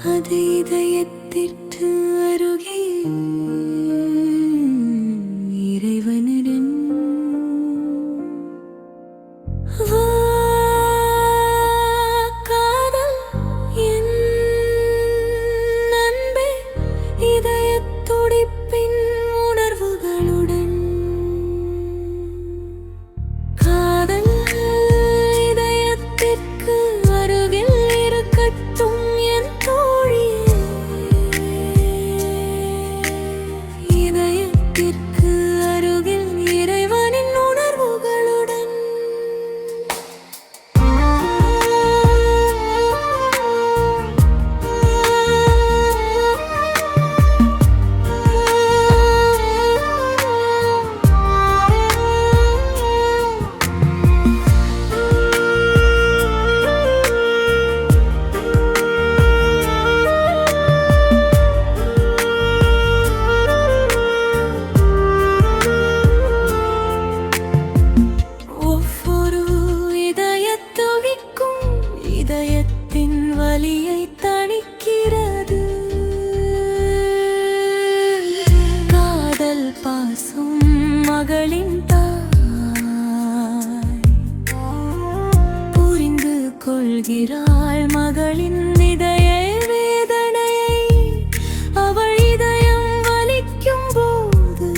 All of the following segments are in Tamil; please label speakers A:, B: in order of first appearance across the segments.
A: அது இதயத்திற்கு அருகே இறைவனுடன் வா காதல் என் அன்பே இதயத் துடிப்பின் உணர்வுகளுடன் காதல் இதயத்திற்கு அருகில் இருக்கட்டும் என் தோழியே இதயத்திற்கு அருகில் இறைவனின் உணர்வுகளுடன் இதயத்தின் வலியை தணிக்கிறது காதல் பாசம் மகளின் தாய் புரிந்து கொள்கிறாள் மகளின் இதய வேதனையை அவள் இதயம் வலிக்கும் போது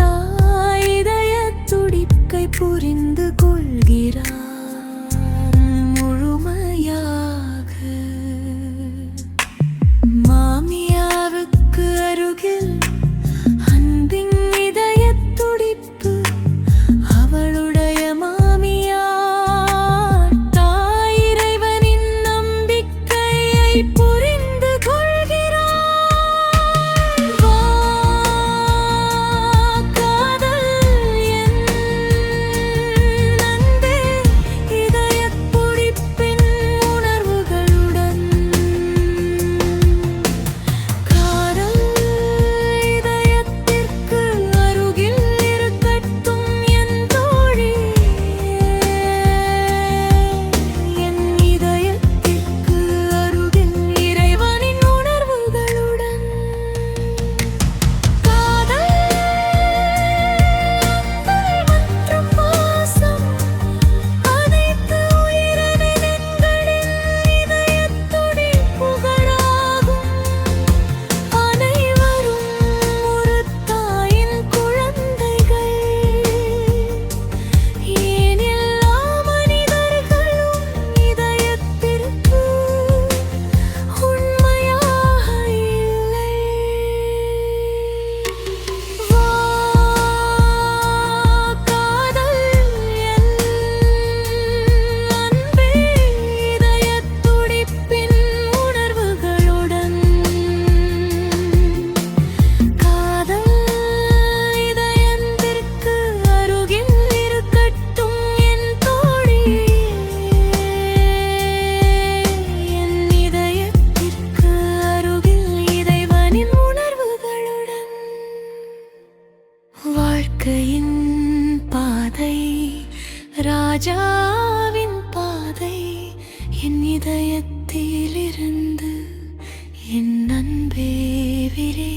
A: தாய் இதய துடிப்பை புரிந்து கொள்கிறாள் மாமியாவுக்கு அருகில் அன்பின் இதயத் துடிப்பு அவளுடைய மாமியார் தாய் இறைவனின் நம்பிக்கையை புரிந்து கொள்கிறார் வா காதல் என் அன்பே இதயத் துடிப்பின் உணர்வுகளுடன் வாழ்க்கையின் பாதை ராஜாவின் பாதை என் இதயத்திலிருந்து என் அன்பே விரே